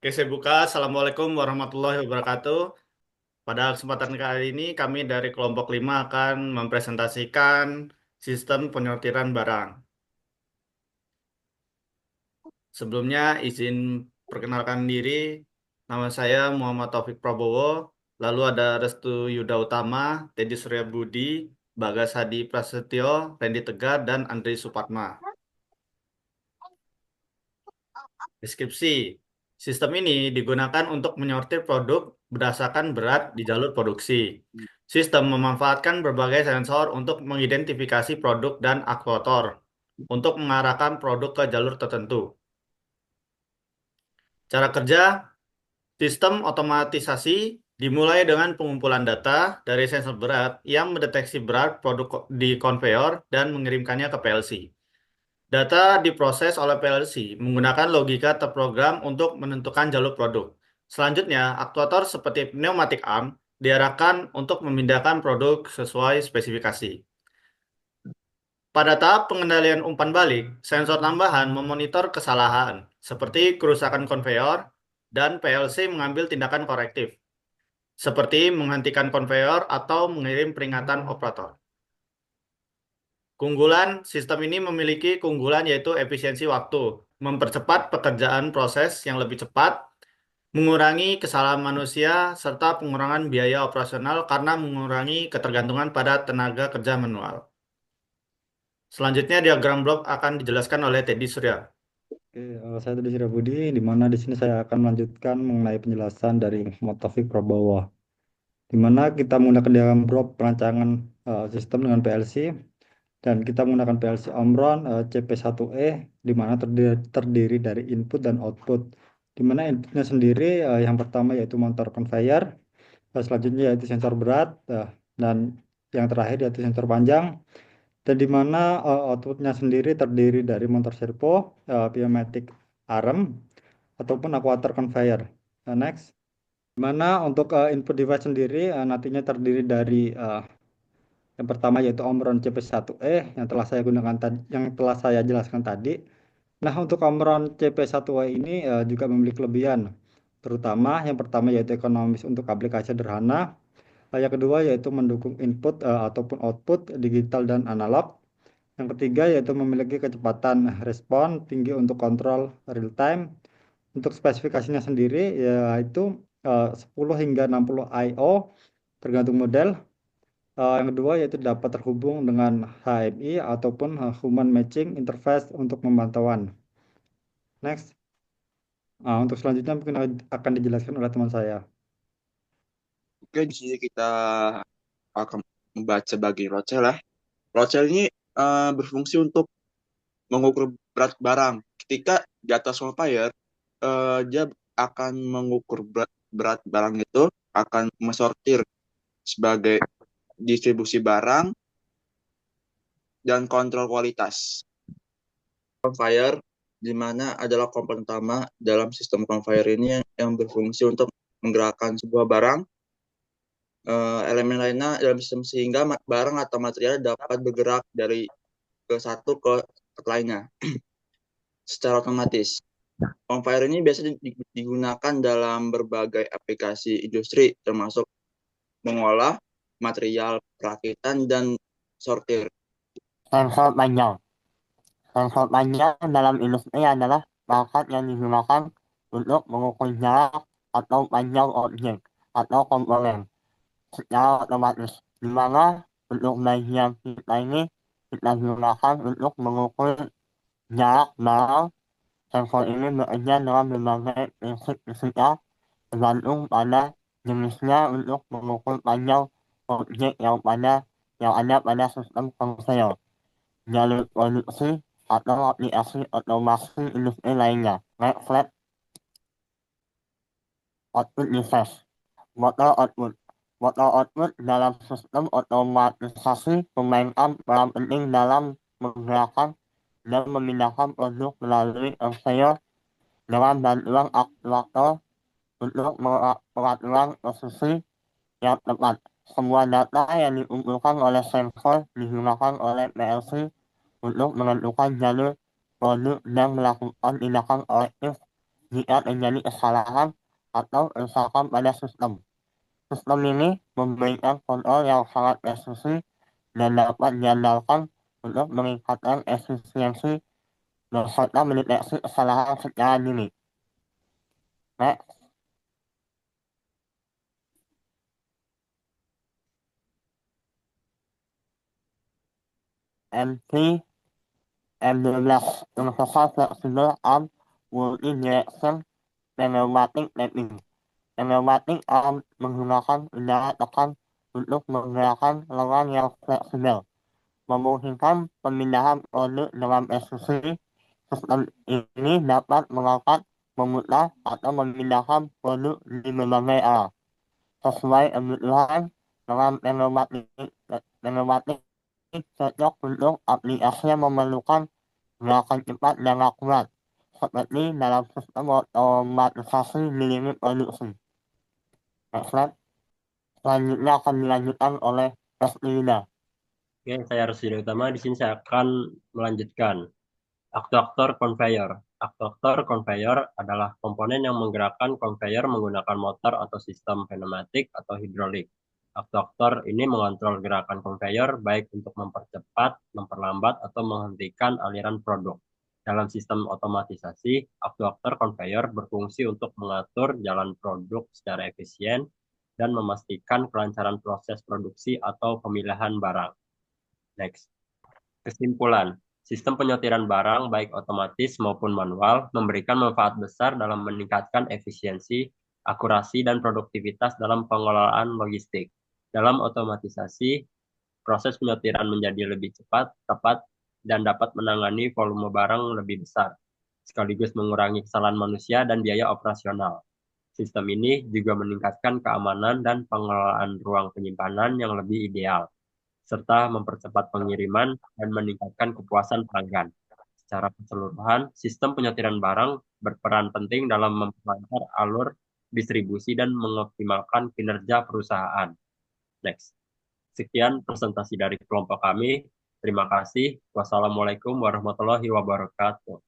Oke, saya buka. Assalamualaikum warahmatullahi wabarakatuh. Pada kesempatan kali ini, kami dari kelompok 5 akan mempresentasikan sistem penyortiran barang. Sebelumnya, izin perkenalkan diri. Nama saya Muhammad Taufik Prabowo. Lalu ada Restu Yuda Utama, Teddy Surya Budi, Bagas Hadi Prasetyo, Randy Tegar, dan Andri Supatma. Deskripsi. Sistem ini digunakan untuk menyortir produk berdasarkan berat di jalur produksi. Sistem memanfaatkan berbagai sensor untuk mengidentifikasi produk dan aktuator untuk mengarahkan produk ke jalur tertentu. Cara kerja sistem otomatisasi dimulai dengan pengumpulan data dari sensor berat yang mendeteksi berat produk di konveyor dan mengirimkannya ke PLC. Data diproses oleh PLC menggunakan logika terprogram untuk menentukan jalur produk. Selanjutnya, aktuator seperti pneumatic arm diarahkan untuk memindahkan produk sesuai spesifikasi. Pada tahap pengendalian umpan balik, sensor tambahan memonitor kesalahan, seperti kerusakan konveyor, dan PLC mengambil tindakan korektif, seperti menghentikan konveyor atau mengirim peringatan operator. Keunggulan sistem ini memiliki keunggulan yaitu efisiensi waktu, mempercepat pekerjaan proses yang lebih cepat, mengurangi kesalahan manusia, serta pengurangan biaya operasional karena mengurangi ketergantungan pada tenaga kerja manual. Selanjutnya diagram blok akan dijelaskan oleh Teddy Surya. Oke, saya Teddy Budi, di mana di sini saya akan melanjutkan mengenai penjelasan dari Muhammad Taufik Prabowo, di mana kita menggunakan diagram block perancangan sistem dengan PLC, dan kita menggunakan PLC Omron CP1E, di mana terdiri dari input dan output, di mana inputnya sendiri yang pertama yaitu motor conveyor, selanjutnya yaitu sensor berat, dan yang terakhir yaitu sensor panjang, dan di mana outputnya sendiri terdiri dari motor servo, pneumatic arm, ataupun aquator conveyor. Next, di mana untuk input device sendiri nantinya terdiri dari yang pertama yaitu Omron CP1E yang telah saya gunakan tadi, yang telah saya jelaskan tadi. Nah, untuk Omron CP1E ini juga memiliki kelebihan, terutama yang pertama yaitu ekonomis untuk aplikasi sederhana. Yang kedua yaitu mendukung input ataupun output digital dan analog. Yang ketiga yaitu memiliki kecepatan respon tinggi untuk kontrol real time. Untuk spesifikasinya sendiri yaitu 10 hingga 60 I/O tergantung model. Yang kedua yaitu dapat terhubung dengan HMI ataupun Human Matching Interface untuk pemantauan. Next. Untuk selanjutnya mungkin akan dijelaskan oleh teman saya. Oke, di sini kita akan membaca bagian Rochel ya. Rochel ini berfungsi untuk mengukur berat barang. Ketika di atas conveyor, dia akan mengukur berat barang itu, akan mensortir sebagai distribusi barang dan kontrol kualitas. Conveyor di mana adalah komponen utama dalam sistem conveyor ini yang berfungsi untuk menggerakkan sebuah barang, elemen lainnya dalam sistem sehingga barang atau material dapat bergerak dari ke satu ke lainnya secara otomatis. Conveyor ini biasa digunakan dalam berbagai aplikasi industri termasuk mengolah material perakitan dan sortir. Sensor panjang. Sensor panjang dalam industri adalah perangkat yang digunakan untuk mengukur jarak atau panjang objek atau komponen secara otomatis, di mana untuk bagian kita ini kita gunakan untuk mengukur jarak barang. Sensor ini bekerja dengan berbagai prinsip fisika tergantung pada jenisnya untuk mengukur panjang objek yang ada pada sistem konveyor, jalur produksi, atau aplikasi otomasi industri lainnya. Like flat output device. Motor output. Motor output dalam sistem otomatisasi memainkan peran penting dalam menggerakkan dan memindahkan produk melalui konveyor dengan bantuan aktuator untuk pengaturan posisi yang tepat. Semua data yang dikumpulkan oleh sensor digunakan oleh PLC untuk menentukan jalur produk dan melakukan tindakan korektif jika terjadi kesalahan atau kerusakan pada sistem. Sistem ini memberikan kontrol yang sangat presisi dan dapat diandalkan untuk meningkatkan efisiensi serta mendeteksi kesalahan secara dini. Next, M3 M12 Universal Flexible Arm Multi-Direction Pneumatic Tapping. Pneumatic arm menggunakan udara tekan untuk menggerakkan lengan yang fleksibel, memungkinkan pemindahan produk dengan presisi. Sistem ini dapat mengangkat, memutar, atau memindahkan produk di berbagai arah sesuai kebutuhan. Dengan pneumatik cocok untuk aplikasi yang memerlukan gerakan cepat dan akurat, seperti dalam sistem otomatisasi di limit produksi. Next slide. Selanjutnya akan dilanjutkan oleh Resti Yuda. Oke, saya Rusdi Utama. Di sini saya akan melanjutkan aktuator konveyor. Aktuator konveyor adalah komponen yang menggerakkan konveyor menggunakan motor atau sistem pneumatik atau hidrolik. Aktuator ini mengontrol gerakan konveyor baik untuk mempercepat, memperlambat, atau menghentikan aliran produk. Dalam sistem otomatisasi, aktuator konveyor berfungsi untuk mengatur jalan produk secara efisien dan memastikan kelancaran proses produksi atau pemilihan barang. Next. Kesimpulan, sistem penyortiran barang baik otomatis maupun manual memberikan manfaat besar dalam meningkatkan efisiensi, akurasi, dan produktivitas dalam pengelolaan logistik. Dalam otomatisasi, proses penyortiran menjadi lebih cepat, tepat, dan dapat menangani volume barang lebih besar, sekaligus mengurangi kesalahan manusia dan biaya operasional. Sistem ini juga meningkatkan keamanan dan pengelolaan ruang penyimpanan yang lebih ideal, serta mempercepat pengiriman dan meningkatkan kepuasan pelanggan. Secara keseluruhan, sistem penyortiran barang berperan penting dalam memperlancar alur distribusi dan mengoptimalkan kinerja perusahaan. Next. Sekian presentasi dari kelompok kami. Terima kasih. Wassalamualaikum warahmatullahi wabarakatuh.